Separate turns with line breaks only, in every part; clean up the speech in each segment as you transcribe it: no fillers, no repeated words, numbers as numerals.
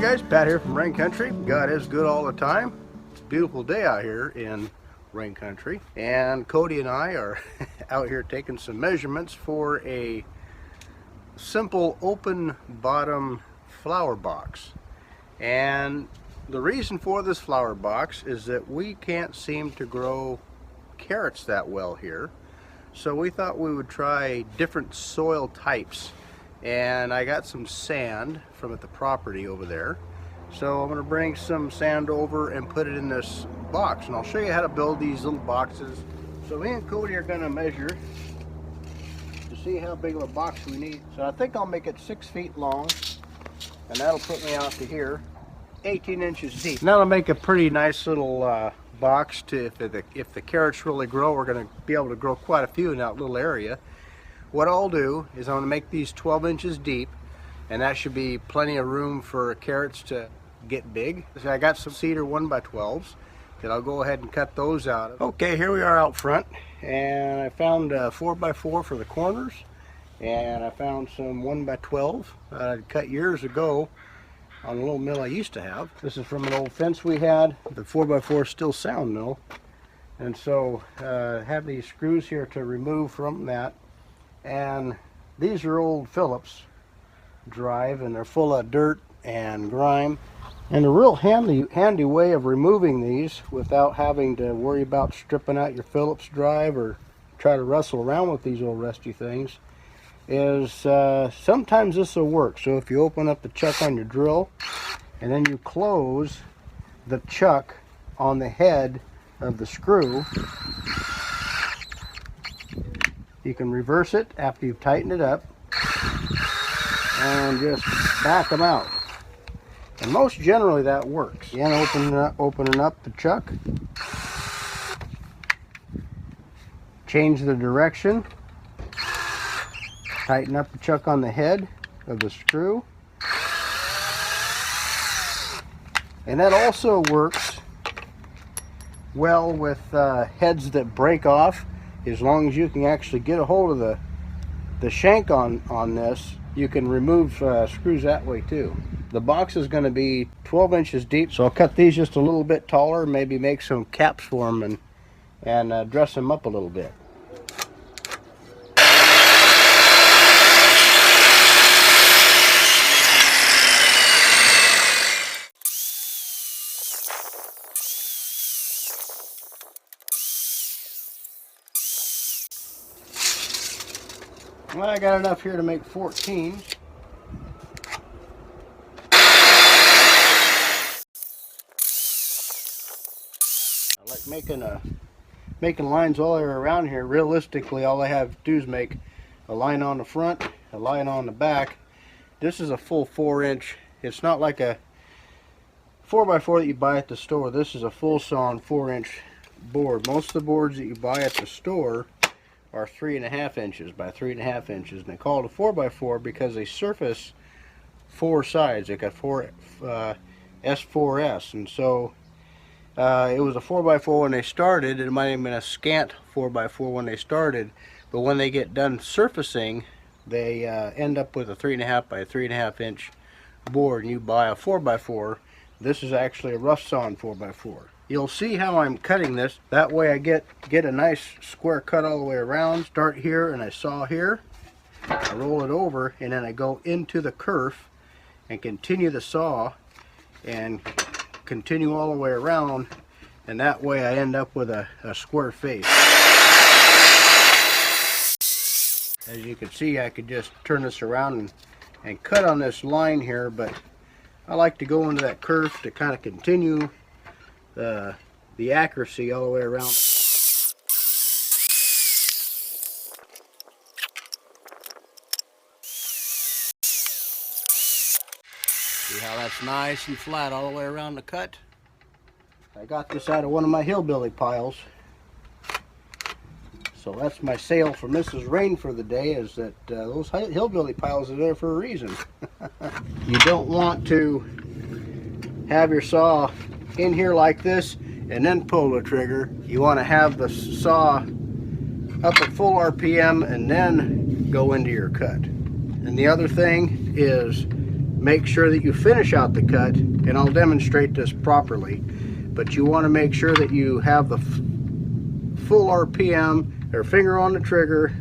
Hey guys, Pat here from Rain Country. God is good all the time. It's a beautiful day out here in Rain Country, and Cody and I are out here taking some measurements for a simple open bottom flower box. And the reason for this flower box is that we can't seem to grow carrots that well here, so we thought we would try different soil types. And I got some sand from at the property over there, so I'm going to bring some sand over and put it in this box, and I'll show you how to build these little boxes. So me and Cody are going to measure to see how big of a box we need. So I think I'll make it 6 feet long, and that'll put me out to here, 18 inches deep. And that'll make a pretty nice little box to, if the carrots really grow, we're going to be able to grow quite a few in that little area. What I'll do is I'm going to make these 12 inches deep, and that should be plenty of room for carrots to get big. So I got some cedar 1x12s that I'll go ahead and cut those out. Okay, here we are out front, and I found a 4x4 for the corners, and I found some 1x12 that I'd cut years ago on a little mill I used to have. This is from an old fence we had. The 4x4 is still sound mill, and so have these screws here to remove from that. And these are old Phillips drive, and they're full of dirt and grime. And a real handy way of removing these without having to worry about stripping out your Phillips drive or try to wrestle around with these old rusty things is sometimes this will work. So if you open up the chuck on your drill and then you close the chuck on the head of the screw, you can reverse it after you've tightened it up and just back them out. And most generally that works. Again, opening up the chuck, change the direction, tighten up the chuck on the head of the screw. And that also works well with heads that break off. As long as you can actually get a hold of the shank on this, you can remove screws that way too. The box is going to be 12 inches deep, so I'll cut these just a little bit taller, maybe make some caps for them and dress them up a little bit. Well, I got enough here to make 14. I like making lines all the way around here. Realistically, all I have to do is make a line on the front, a line on the back. This is a full 4-inch. It's not like a 4x4 that you buy at the store. This is a full sawn 4-inch board. Most of the boards that you buy at the store are 3.5 inches by 3.5 inches, and they call it a 4x4 because they surface 4 sides. They got 4 S4S, and so it was a 4x4 when they started. It might have been a scant 4x4 when they started, but when they get done surfacing, they end up with a 3.5 by 3.5 inch board, and you buy a 4x4. This is actually a rough sawn 4x4. You'll see how I'm cutting this. That way I get a nice square cut all the way around. Start here and I saw here. I roll it over and then I go into the kerf and continue the saw and continue all the way around, and that way I end up with a square face. As you can see, I could just turn this around and cut on this line here, but I like to go into that kerf to kind of continue the accuracy all the way around. See how that's nice and flat all the way around the cut? I got this out of one of my hillbilly piles. So that's my sale for Mrs. Rain for the day, is that those hillbilly piles are there for a reason. You don't want to have your saw in here like this and then pull the trigger. You want to have the saw up at full RPM and then go into your cut. And the other thing is make sure that you finish out the cut, and I'll demonstrate this properly, but you want to make sure that you have the full RPM or finger on the trigger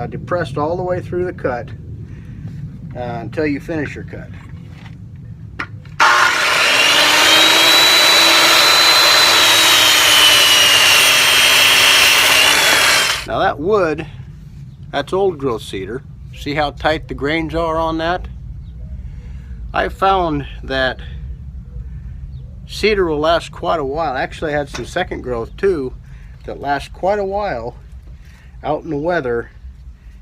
depressed all the way through the cut until you finish your cut. Now that wood, that's old growth cedar. See how tight the grains are on that? I found that cedar will last quite a while. Actually, I had some second growth too that lasts quite a while out in the weather.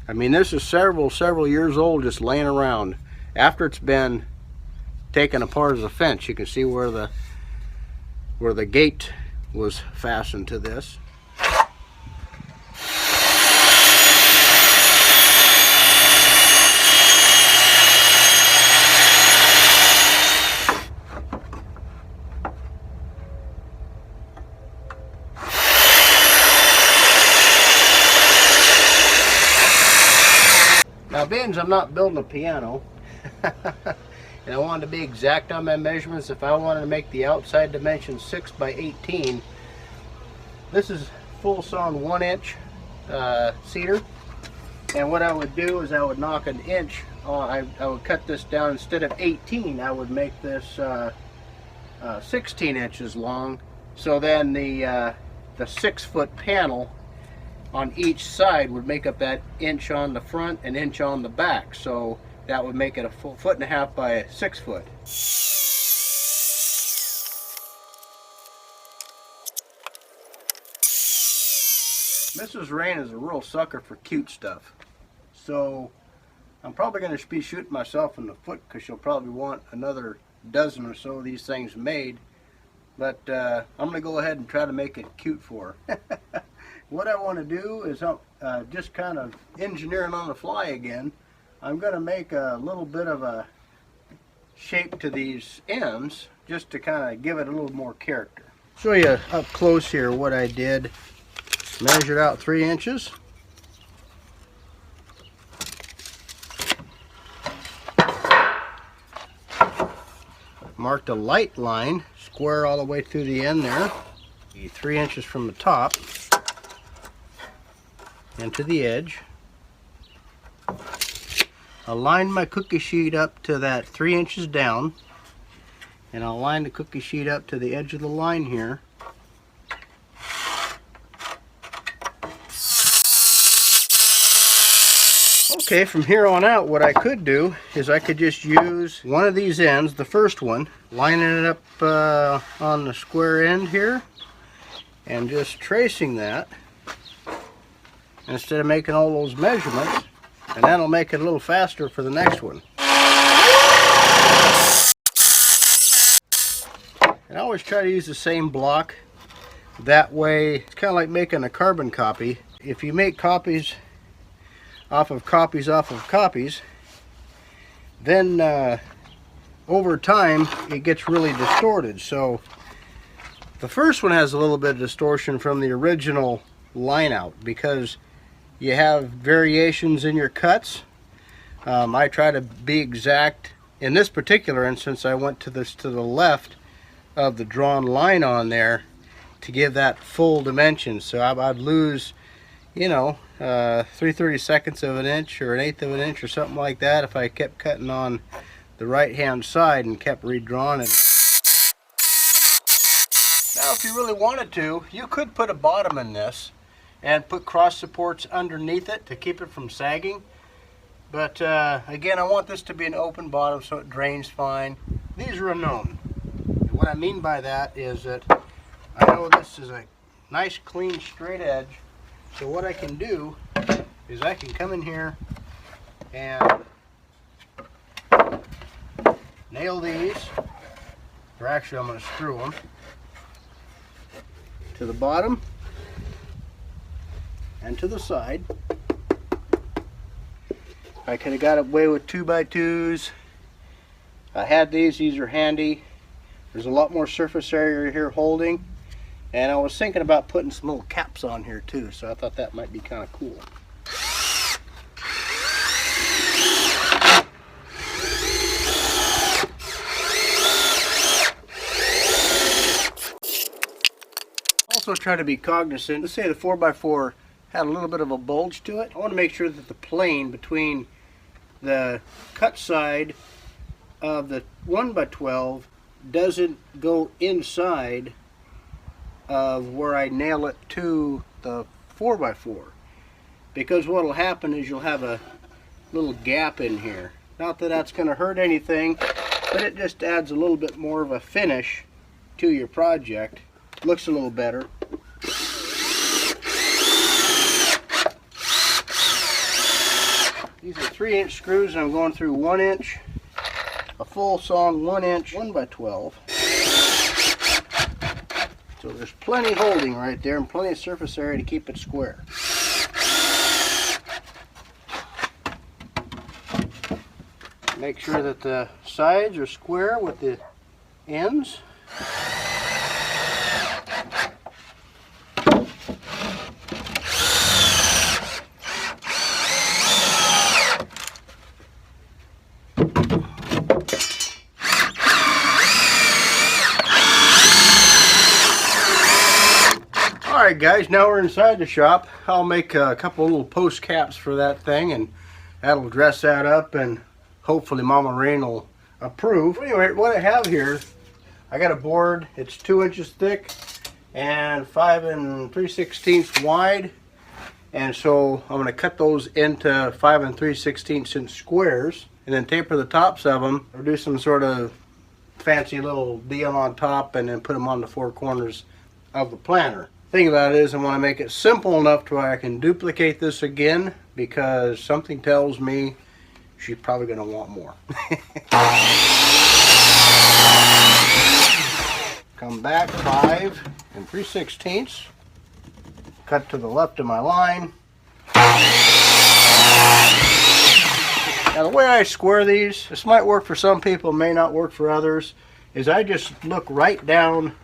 I mean, this is several years old just laying around. After it's been taken apart as a fence, you can see where the gate was fastened to this. Now, being I'm not building a piano, and I wanted to be exact on my measurements, if I wanted to make the outside dimension 6 by 18, this is full sawn 1-inch cedar, and what I would do is I would knock an inch. I would cut this down. Instead of 18, I would make this 16 inches long. So then the 6-foot panel on each side would make up that inch on the front and inch on the back. So that would make it a full 1.5 feet by 6 foot. Mrs. Rain is a real sucker for cute stuff. So I'm probably going to be shooting myself in the foot because she'll probably want another dozen or so of these things made. But I'm going to go ahead and try to make it cute for her. What I want to do is just kind of engineering on the fly again. I'm going to make a little bit of a shape to these ends just to kind of give it a little more character. Show you up close here what I did. Measured out 3 inches. Marked a light line square all the way through the end there. 3 inches from the top and to the edge. I'll line my cookie sheet up to that 3 inches down, and I'll line the cookie sheet up to the edge of the line here. Okay, from here on out, what I could do is I could just use one of these ends, the first one, lining it up on the square end here, and just tracing that instead of making all those measurements, and that'll make it a little faster for the next one. And I always try to use the same block. That way, it's kind of like making a carbon copy. If you make copies off of copies, then over time it gets really distorted. So the first one has a little bit of distortion from the original line out because you have variations in your cuts. I try to be exact. In this particular instance, I went to the left of the drawn line on there to give that full dimension. So I'd lose, you know, 3/32 of an inch or 1/8 of an inch or something like that if I kept cutting on the right hand side and kept redrawing it. Now, if you really wanted to, you could put a bottom in this and put cross supports underneath it to keep it from sagging. But again, I want this to be an open bottom so it drains fine. These are unknown. And what I mean by that is that I know this is a nice clean straight edge. So what I can do is I can come in here and nail these, or actually I'm going to screw them to the bottom and to the side. I could have got away with 2x2s. I had these are handy. There's a lot more surface area here holding. And I was thinking about putting some little caps on here too, so I thought that might be kind of cool. also try to be cognizant. Let's say the 4x4 had a little bit of a bulge to it. I want to make sure that the plane between the cut side of the 1x12 doesn't go inside of where I nail it to the 4x4, because what will happen is you'll have a little gap in here. Not that that's going to hurt anything, but it just adds a little bit more of a finish to your project. Looks a little better. These are 3-inch screws, and I'm going through 1 inch, a full sawn 1 inch 1x12. So there's plenty holding right there and plenty of surface area to keep it square. Make sure that the sides are square with the ends. Alright guys, now we're inside the shop. I'll make a couple little post caps for that thing, and that'll dress that up, and hopefully Mama Rain will approve. Anyway, what I have here, I got a board. It's 2 inches thick and 5 3/16 wide, and so I'm going to cut those into 5 3/16 inch squares, and then taper the tops of them, or do some sort of fancy little deal on top, and then put them on the 4 corners of the planter. Thing about it is, I want to make it simple enough to where I can duplicate this again, because something tells me she's probably going to want more. Come back 5 3/16, cut to the left of my line. Now the way I square these, this might work for some people, may not work for others, is I just look right down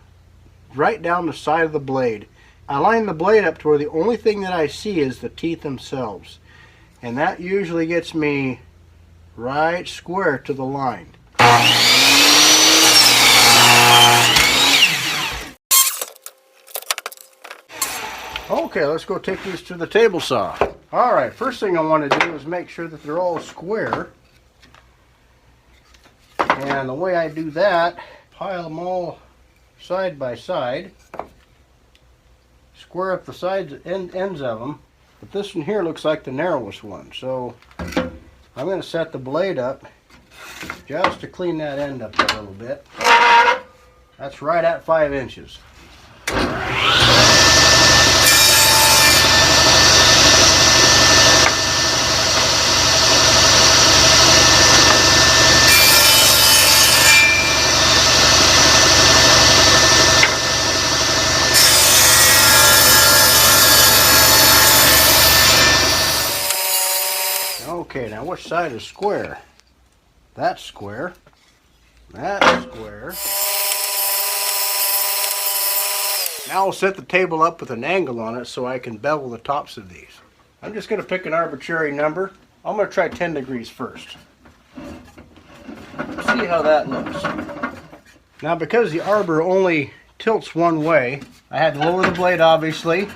the side of the blade. I line the blade up to where the only thing that I see is the teeth themselves, and that usually gets me right square to the line. Okay, let's go take these to the table saw. Alright, first thing I want to do is make sure that they're all square. And the way I do that, pile them all side by side. Square up the sides and ends of them. But this one here looks like the narrowest one. So I'm going to set the blade up just to clean that end up a little bit. That's right at 5 inches. Okay, now which side is square? That's square. That's square. Now I'll set the table up with an angle on it so I can bevel the tops of these. I'm just going to pick an arbitrary number. I'm going to try 10 degrees first. See how that looks. Now because the arbor only tilts one way, I had to lower the blade obviously.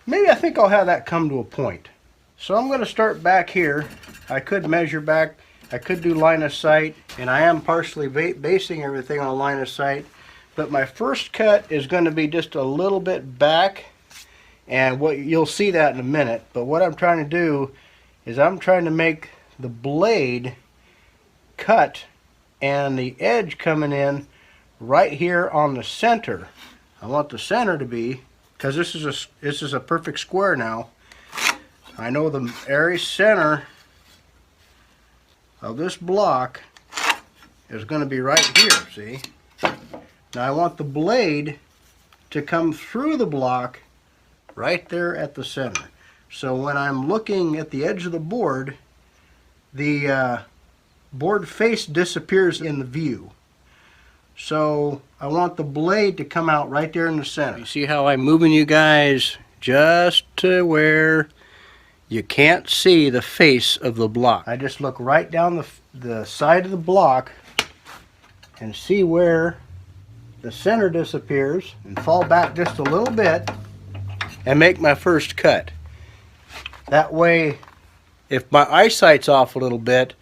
Maybe I think I'll have that come to a point. So I'm going to start back here. I could measure back, I could do line of sight, and I am partially basing everything on line of sight, but my first cut is going to be just a little bit back, and what you'll see that in a minute. But what I'm trying to do is I'm trying to make the blade cut and the edge coming in right here on the center. I want the center to be, because this is a perfect square now. I know the very center of this block is going to be right here, see? Now I want the blade to come through the block right there at the center. So when I'm looking at the edge of the board face disappears in the view. So I want the blade to come out right there in the center. You see how I'm moving you guys just to where you can't see the face of the block. I just look right down the side of the block and see where the center disappears and fall back just a little bit and make my first cut. That way, if my eyesight's off a little bit,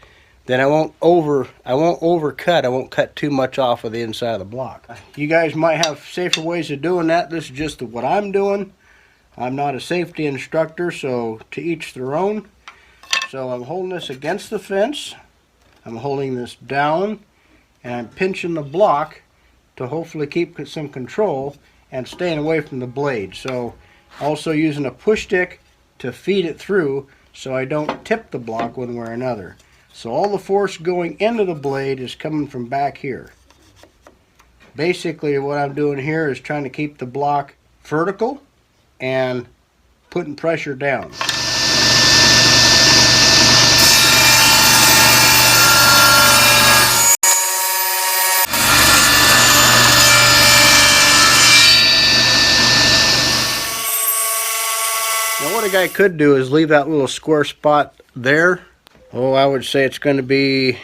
then I won't overcut. I won't cut too much off of the inside of the block. You guys might have safer ways of doing that. This is just what I'm doing. I'm not a safety instructor, so to each their own. So I'm holding this against the fence. I'm holding this down, and I'm pinching the block to hopefully keep some control and staying away from the blade. So also using a push stick to feed it through so I don't tip the block one way or another. So all the force going into the blade is coming from back here. Basically what I'm doing here is trying to keep the block vertical and putting pressure down. Now what a guy could do is leave that little square spot there. Oh, I would say it's going to be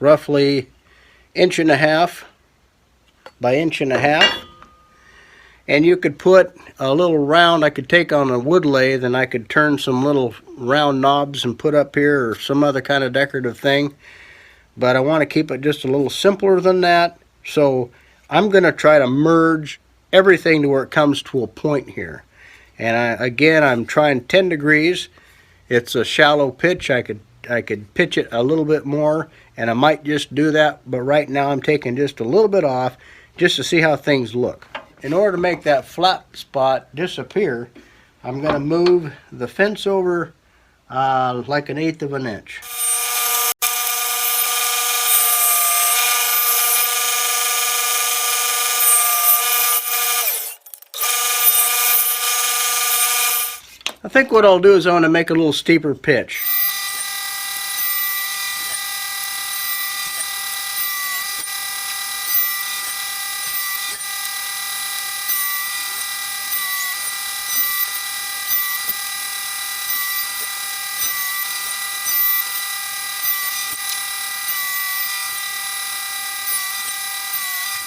roughly 1.5 by 1.5. And you could put a little round, I could take on a wood lathe and I could turn some little round knobs and put up here, or some other kind of decorative thing. But I want to keep it just a little simpler than that. So I'm going to try to merge everything to where it comes to a point here. And again, I'm trying 10 degrees. It's a shallow pitch. I could pitch it a little bit more, and I might just do that, but right now I'm taking just a little bit off just to see how things look. In order to make that flat spot disappear, I'm going to move the fence over like 1/8 of an inch. I think what I'll do is I want to make a little steeper pitch.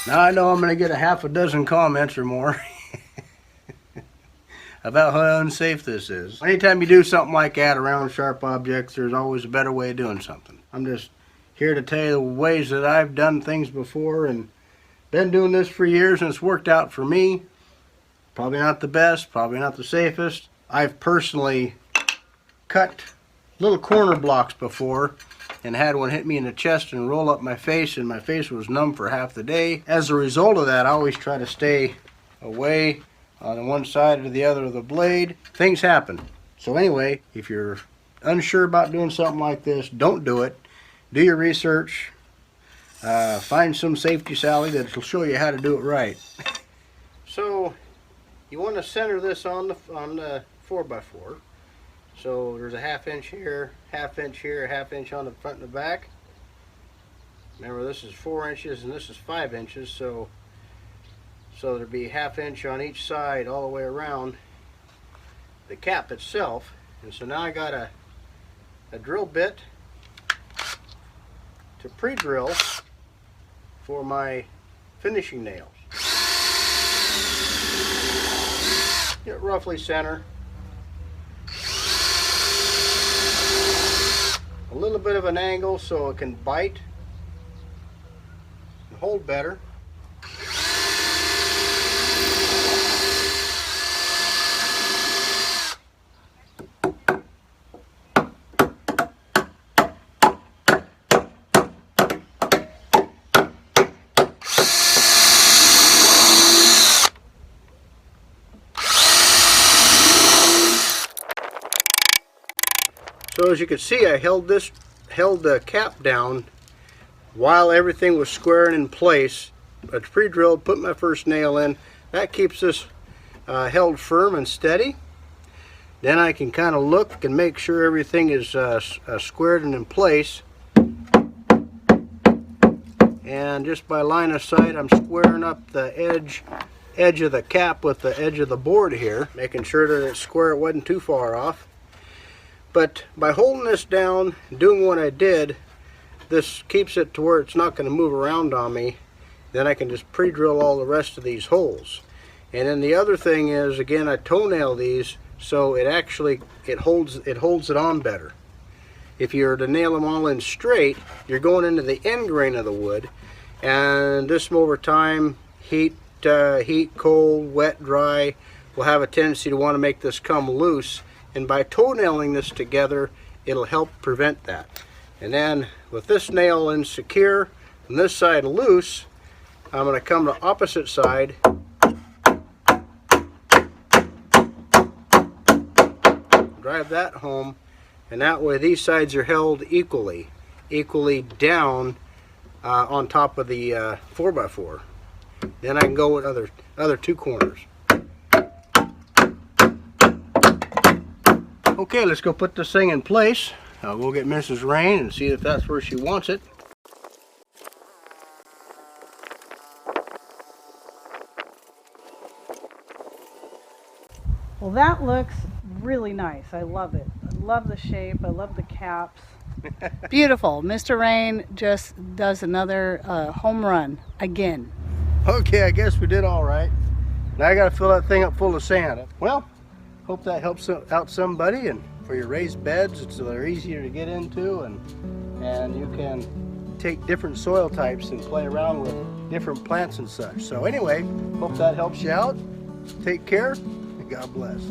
Now I know I'm going to get a half a dozen comments or more about how unsafe this is. Anytime you do something like that around sharp objects, there's always a better way of doing something. I'm just here to tell you the ways that I've done things before, and been doing this for years, and it's worked out for me. Probably not the best, probably not the safest. I've personally cut little corner blocks before and had one hit me in the chest and roll up my face, and my face was numb for half the day. As a result of that, I always try to stay away on one side or the other of the blade. Things happen. So anyway, if you're unsure about doing something like this, don't do it. Do your research. Find some safety Sally that will show you how to do it right. So you want to center this on the 4x4. So there's a 1/2 inch here, 1/2 inch here, 1/2 inch on the front and the back. Remember, this is 4 inches and this is 5 inches, so there'd be 1/2 inch on each side all the way around the cap itself. And so now I got a drill bit to pre-drill for my finishing nails. Get roughly center. A little bit of an angle so it can bite and hold better. So as you can see, I held the cap down while everything was squaring in place. It's pre-drilled, put my first nail in. That keeps this held firm and steady. Then I can kind of look and make sure everything is squared and in place. And just by line of sight, I'm squaring up the edge of the cap with the edge of the board here, making sure that it's square, it wasn't too far off. But by holding this down, doing what I did, this keeps it to where it's not going to move around on me. then I can just pre-drill all the rest of these holes. And then the other thing is, again, I toenail these so it holds it on better. If you were to nail them all in straight, you're going into the end grain of the wood, and this over time, heat, cold, wet, dry, will have a tendency to want to make this come loose, and by toenailing this together, it'll help prevent that. And then with this nail in secure and this side loose, I'm going to come to opposite side, drive that home, and that way these sides are held equally down on top of the 4x4. Then I can go with other two corners. Okay, let's go put this thing in place. We'll get Mrs. Rain and see if that's where she wants it.
Well, that looks really nice. I love it. I love the shape. I love the caps. Beautiful. Mr. Rain just does another home run again.
Okay, I guess we did all right. Now I got to fill that thing up full of sand. Well, hope that helps out somebody. And for your raised beds, they're easier to get into, and you can take different soil types and play around with different plants and such. So anyway, hope that helps you out. Take care, and God bless.